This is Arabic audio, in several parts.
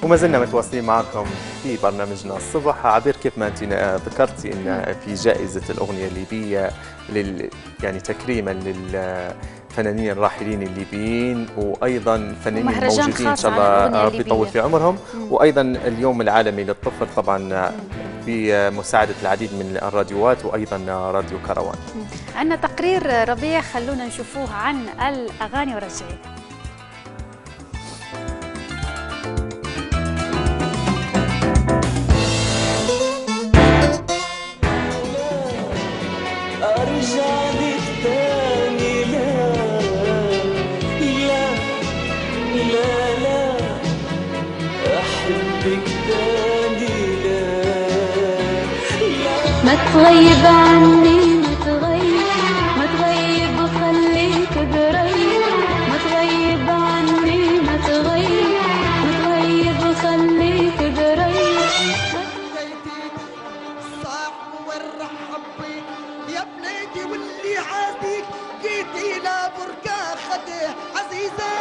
وما زلنا متواصلين معكم في برنامجنا الصبح. عبير، كيف ما انت ذكرتي ان في جائزه الاغنيه الليبيه يعني تكريما للفنانين الراحلين الليبيين، وايضا الفنانين الموجودين ان شاء الله ربي يطول في عمرهم، وايضا اليوم العالمي للطفل طبعا بمساعده العديد من الراديوات وايضا راديو كروان. عندنا تقرير ربيع، خلونا نشوفوه عن الاغاني ورجعين. ما تغيب عني، ما تغيب وخليك قريب، ما تغيب عني، ما تغيب وخليك قريب. صاحب والرحب بيك يا بنيتي واللي عاديك، جيتي لا بركة خده عزيزة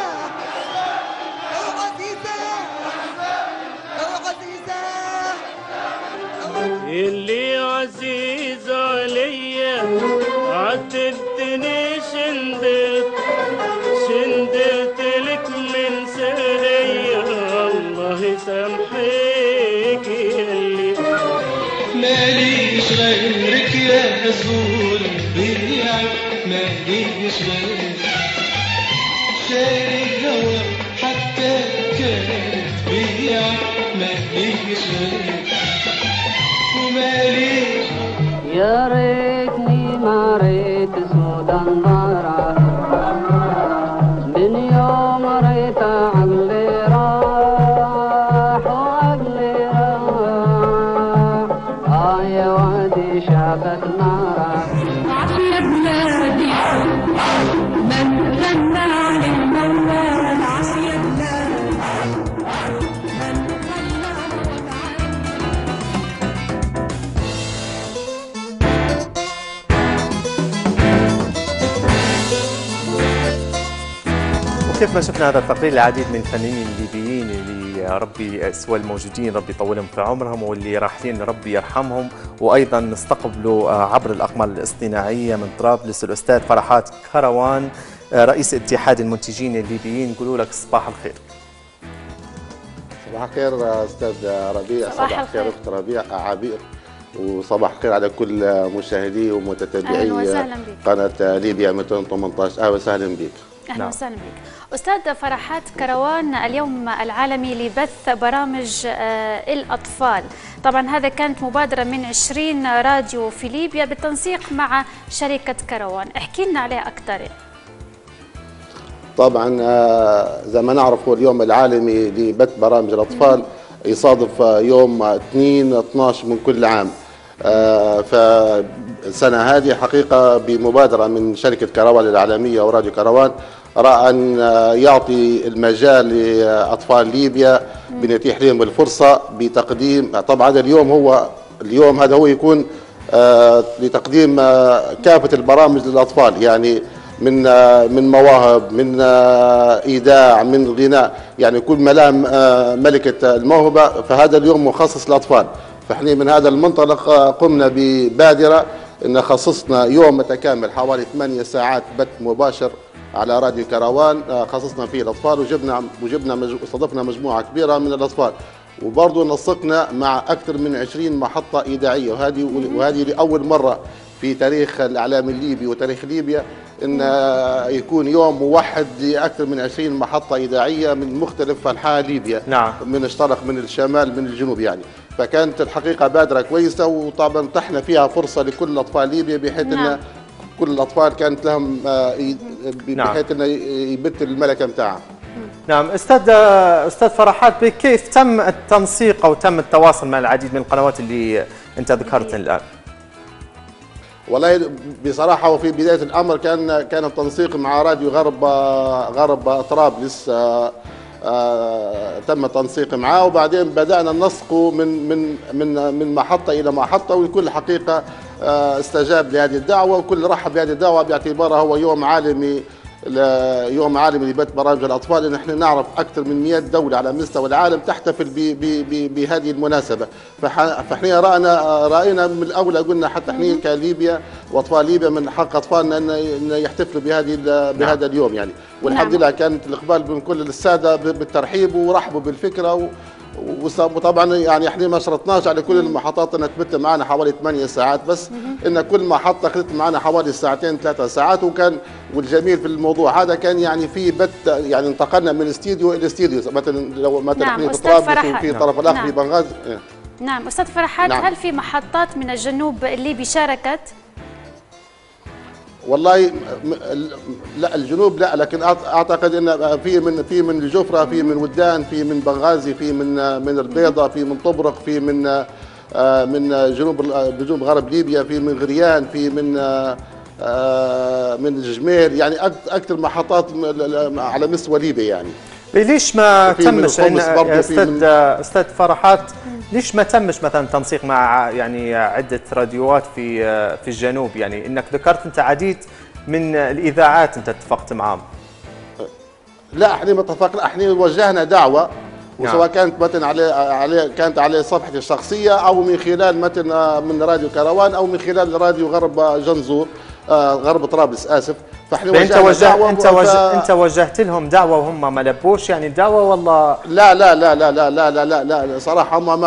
وعزيزة وعزيزة اللي عزيز عليا عتبتني شندت لك من سرية، الله يسامحك يلي ماليش غيرك يا زول بيعك، ماليش غيرك شاري الهوى حتى كانت بيعك، ماليش غيرك وماليش. يا ريتني ما ريت سود النار، من يوم ريت عقلي راح وعقلي راح، يا وادي شافت نارا. يا بلادي من غنى للمولى العصير، كيف ما شفنا هذا التقرير، العديد من الفنانين الليبيين اللي ربي سواء الموجودين ربي يطولهم في عمرهم واللي راحلين ربي يرحمهم، وايضا نستقبلوا عبر الاقمار الاصطناعيه من طرابلس الاستاذ فرحات كروان رئيس اتحاد المنتجين الليبيين. نقولوا لك صباح الخير. صباح الخير استاذ ربيع، صباح الخير اخت ربيع عبير، وصباح الخير على كل مشاهدي ومتتبعي قناه ليبيا 218. اهلا وسهلا بك. اهلا وسهلا بك استاذ فرحات كروان. اليوم العالمي لبث برامج الاطفال، طبعا هذا كانت مبادره من 20 راديو في ليبيا بالتنسيق مع شركه كروان، احكي لنا عليها اكثر. طبعا زي ما نعرف هو اليوم العالمي لبث برامج الاطفال، يصادف يوم 2/12 من كل عام. فالسنة هذه حقيقة بمبادرة من شركة كروان العالمية وراديو كروان رأى أن يعطي المجال لأطفال ليبيا بأن يتيح لهم الفرصة بتقديم. طبعا اليوم هذا هو يكون لتقديم كافة البرامج للأطفال، يعني من مواهب، من إيداع، من غناء، يعني كل ملام ملكة الموهبة، فهذا اليوم مخصص للأطفال. فاحنا من هذا المنطلق قمنا ببادرة ان خصصنا يوم متكامل حوالي 8 ساعات بث مباشر على راديو كروان، خصصنا فيه الاطفال استضفنا مجموعة كبيرة من الاطفال، وبرضه نسقنا مع اكثر من 20 محطة اذاعية، وهذه لاول مرة في تاريخ الاعلام الليبي وتاريخ ليبيا ان يكون يوم موحد لاكثر من 20 محطة اذاعية من مختلف انحاء ليبيا. نعم. من الشرق، من الشمال، من الجنوب يعني. فكانت الحقيقة بادرة كويسة، وطبعا اتحنا فيها فرصة لكل أطفال ليبيا بحيث أن كل الأطفال كانت لهم بحيث أن يبث الملكة متاعها. نعم. أستاذ فرحات، كيف تم التنسيق أو تم التواصل مع العديد من القنوات اللي أنت ذكرتها الآن؟ والله بصراحة وفي بداية الأمر كان التنسيق مع راديو غرب طرابلس، تم التنسيق معاه، وبعدين بدأنا النسق من محطة إلى محطة، والكل حقيقة استجاب لهذه الدعوة، وكل رحب بهذه الدعوة باعتبارها هو يوم عالمي يوم عالمي لبث برامج الاطفال، ان احنا نعرف اكثر من 100 دوله على مستوى العالم تحتفل بهذه المناسبه. فاحنا راينا من الاولى، قلنا حتى احنا كليبيا واطفال ليبيا من حق اطفالنا ان يحتفلوا بهذا اليوم يعني. والحمد لله كانت الاقبال من كل الساده بالترحيب ورحبوا بالفكره. وطبعا يعني احنا ما شرطناش على كل المحطات انها تبت معنا حوالي 8 ساعات بس، ان كل محطه اخذت معنا حوالي ساعتين 3 ساعات. والجميل في الموضوع هذا كان يعني في بث، يعني انتقلنا من استديو الى استديو، مثلا احنا في طرابلس وفي الطرف الاخر في بنغازي. نعم استاذ فرحات، هل في محطات من الجنوب الليبي شاركت؟ والله لا الجنوب لا، لكن اعتقد ان في من الجفره، في من ودان، في من بنغازي، في من البيضه، في من طبرق، في من جنوب غرب ليبيا، في من غريان، في من الجميل، يعني اكثر محطات على مستوى ليبيا يعني. ليش ما تمش استاذ فرحات، ليش ما تمش مثلا تنسيق مع يعني عده راديوات في الجنوب؟ يعني انك ذكرت انت عديد من الاذاعات انت اتفقت معهم. لا احنا ما اتفقنا، احنا وجهنا دعوه، وسواء كانت مثلا كانت على صفحتي الشخصيه او من خلال مثلا من راديو كروان او من خلال راديو غرب جنزور، غرب طرابلس اسف. فاحنا انت وجهت لهم دعوه وهم ما لبوش يعني الدعوه والله؟ لا لا لا لا لا لا لا لا, لا صراحه هم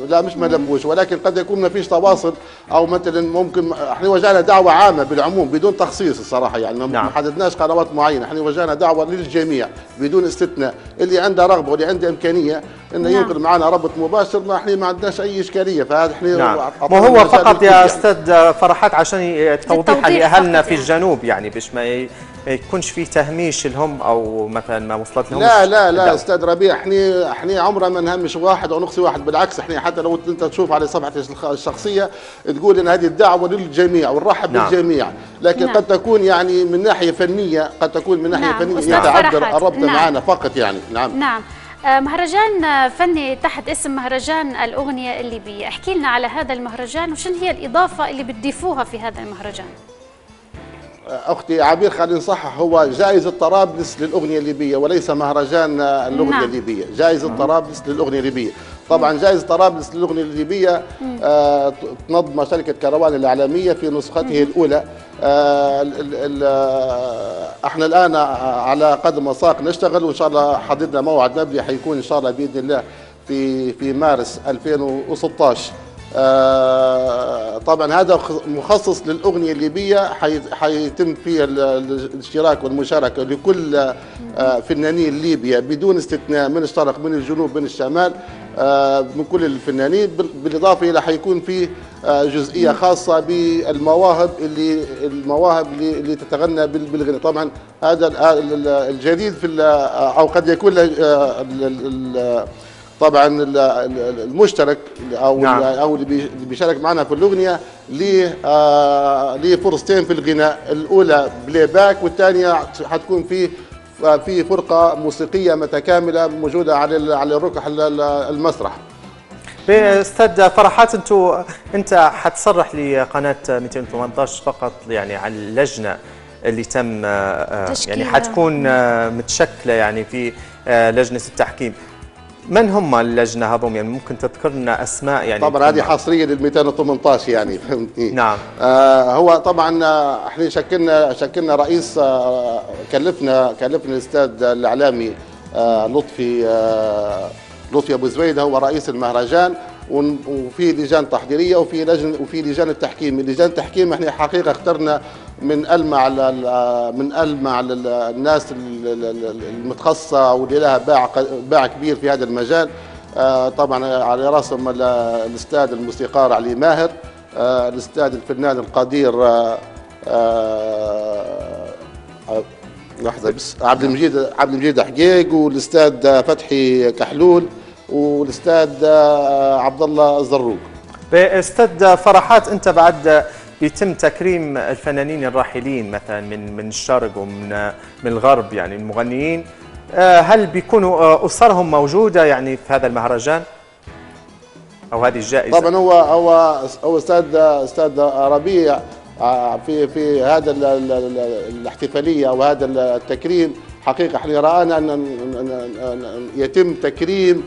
لا مش ما لبوش، ولكن قد يكون ما فيش تواصل، او مثلا ممكن احنا وجهنا دعوه عامه بالعموم بدون تخصيص الصراحه يعني. ما حددناش قنوات معينه، احنا وجهنا دعوه للجميع بدون استثناء، اللي عنده رغبه واللي عنده امكانيه انه ينقل معنا ربط مباشر، ما احنا ما عندناش اي اشكاليه. فهذا احنا ما هو فقط يا استاذ فرحات عشان توضيح لاهلنا في الجنوب يعني، باش ما يكونش فيه تهميش لهم او مثلا ما وصلت لهم. لا لا لا استاذ ربيع، احنا عمرنا ما نهمش واحد او نقصي واحد، بالعكس احنا حتى لو انت تشوف على صفحتي الشخصيه تقول ان هذه الدعوه للجميع ونرحب بالجميع، لكن قد تكون يعني من ناحيه فنيه، قد تكون من ناحيه فنيه يتعذر الربط معنا فقط يعني. نعم. مهرجان فني تحت اسم مهرجان الأغنية الليبية، احكي لنا على هذا المهرجان وشن هي الإضافة اللي بتضيفوها في هذا المهرجان؟ أختي عبير خلينا نصحح، هو جائزة طرابلس للأغنية الليبية وليس مهرجان الأغنية الليبية، جائزة طرابلس للأغنية الليبية. طبعا جائزة طرابلس للأغنية الليبية تنظمها شركة كروان الإعلامية في نسخته الأولى. احنا الآن على قدم وساق نشتغل، وإن شاء الله حددنا موعد نبدأ حيكون إن شاء الله بإذن الله في مارس 2016. طبعا هذا مخصص للأغنية الليبية، حيتم فيه الاشتراك والمشاركة لكل فنانين ليبيا بدون استثناء، من الشرق من الجنوب من الشمال، من كل الفنانين، بالإضافة إلى حيكون فيه جزئية خاصة بالمواهب اللي تتغنى بالغناء. طبعا هذا الجديد في أو قد يكون طبعا المشترك او اللي بيشارك معنا في الاغنيه ليه فرصتين في الغناء، الاولى بلاي باك والثانيه حتكون في فرقه موسيقيه متكامله موجوده على ركح المسرح. استاذ فرحات، انت حتصرح لقناه 218 فقط يعني على اللجنه اللي تم يعني حتكون متشكله يعني في لجنه التحكيم. من هم اللجنه هذوم يعني؟ ممكن تذكر لنا اسماء يعني؟ طبعا هذه حصريه لل 218 يعني فهمتني. نعم. هو طبعا احنا شكلنا رئيس، كلفنا الاستاذ الاعلامي لطفي ابو زويده هو رئيس المهرجان، وفي لجان تحضيريه وفي لجان التحكيم. لجان التحكيم احنا حقيقه اخترنا من ألمع الناس المتخصصه واللي لها باع كبير في هذا المجال. طبعا على راسهم الاستاذ الموسيقار علي ماهر، الاستاذ الفنان القدير لحظه بس عبد المجيد حقيق، والاستاذ فتحي كحلول، والاستاذ عبد الله الزروق. استاذ فرحات، انت بعد يتم تكريم الفنانين الراحلين مثلا من الشرق ومن الغرب يعني المغنيين، هل بيكونوا اسرهم موجوده يعني في هذا المهرجان او هذه الجائزه؟ طبعا هو استاذ ربيع في هذا الاحتفاليه او هذا التكريم. حقيقه احنا رانا ان يتم تكريم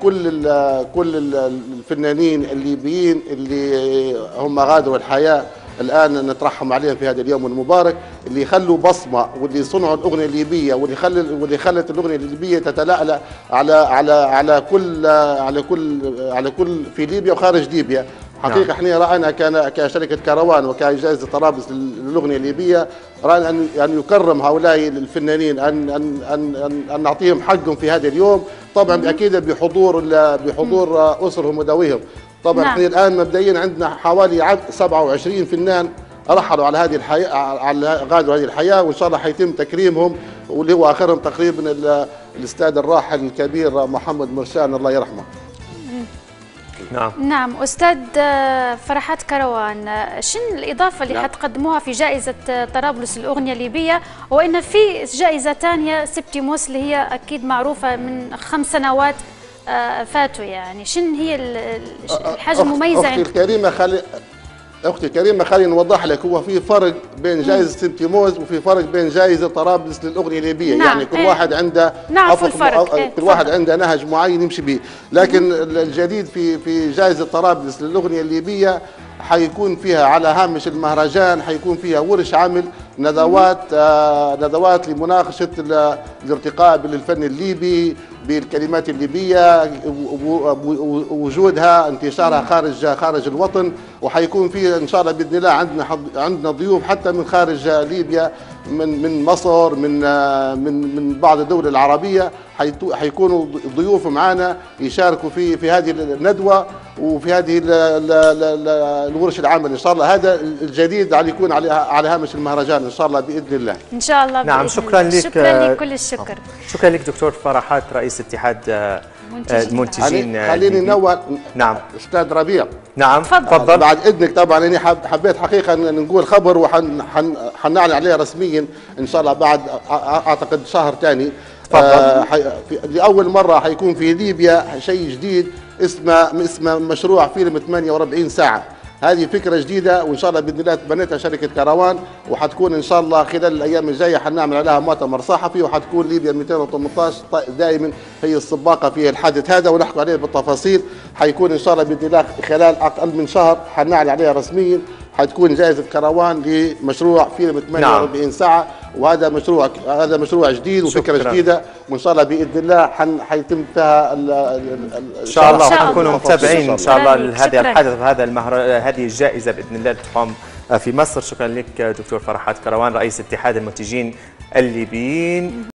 كل الفنانين الليبيين اللي هم غادروا الحياه الان، نترحم عليهم في هذا اليوم المبارك، اللي خلوا بصمه واللي صنعوا الاغنيه الليبيه واللي خلت الاغنيه الليبيه تتلألأ على كل في ليبيا وخارج ليبيا. حقيقه احنا رانا كشركه كروان وكجائزه طرابلس للاغنيه الليبيه رانا ان يكرم هؤلاء الفنانين، ان نعطيهم حقهم في هذا اليوم، طبعا اكيد بحضور اسرهم وذويهم. طبعا احنا الان مبدئيا عندنا حوالي 27 فنان رحلوا على هذه الحياه، على غادروا هذه الحياه، وان شاء الله حيتم تكريمهم، واللي هو اخرهم تقريبا الاستاذ الراحل الكبير محمد مرشان الله يرحمه. نعم أستاذ فرحات كروان، شنو الإضافة اللي حتقدموها في جائزة طرابلس الأغنية الليبية، وإن في جائزة ثانية سبتيموس اللي هي أكيد معروفة من 5 سنوات فاتوا، يعني شنو هي الحاجة المميزة أختي الكريمة خليني نوضح لك، هو في فرق بين جائزة سبتيموس وفي فرق بين جائزة طرابلس للأغنية الليبية. يعني كل واحد عنده كل واحد عنده نهج معين يمشي به، لكن الجديد في جائزة طرابلس للأغنية الليبية حيكون فيها على هامش المهرجان، حيكون فيها ورش عمل، ندوات لمناقشة الارتقاء بالفن الليبي، بالكلمات الليبية، وجودها انتشارها خارج الوطن. وحيكون في ان شاء الله باذن الله عندنا ضيوف حتى من خارج ليبيا، من مصر، من بعض الدول العربيه، حيكونوا ضيوف معنا يشاركوا في هذه الندوه وفي هذه الورش العمل ان شاء الله. هذا الجديد اللي يكون على هامش المهرجان ان شاء الله باذن الله. ان شاء الله. نعم شكرا لك. شكرا لك كل الشكر. شكرا لك دكتور فرحات رئيس اتحاد المنتجين. خليني نوه. نعم استاذ ربيع. نعم تفضل. بعد اذنك طبعا انا حبيت حقيقه نقول خبر وحنعلن عليه رسميا ان شاء الله بعد اعتقد شهر ثاني. لاول مره حيكون في ليبيا شيء جديد اسمه مشروع فيلم 48 ساعه. هذه فكره جديده وان شاء الله باذن الله تبنتها شركه كروان، وحتكون ان شاء الله خلال الايام الجايه حنعمل عليها مؤتمر صحفي، وحتكون ليبيا 218 دائما هي السباقه في الحدث هذا، ونحكي عليه بالتفاصيل. حيكون ان شاء الله باذن الله خلال اقل من شهر حنعلن عليها رسميا. حتكون جائزه كروان لمشروع فيلم 48 ساعه، وهذا مشروع جديد وفكره جديده، وان شاء الله باذن الله حيتم فيها ان شاء الله. حنكونوا متابعين ان شاء الله لهذا الحدث وهذا هذه الجائزه باذن الله تقام في مصر. شكرا لك دكتور فرحات كروان رئيس اتحاد المنتجين الليبيين.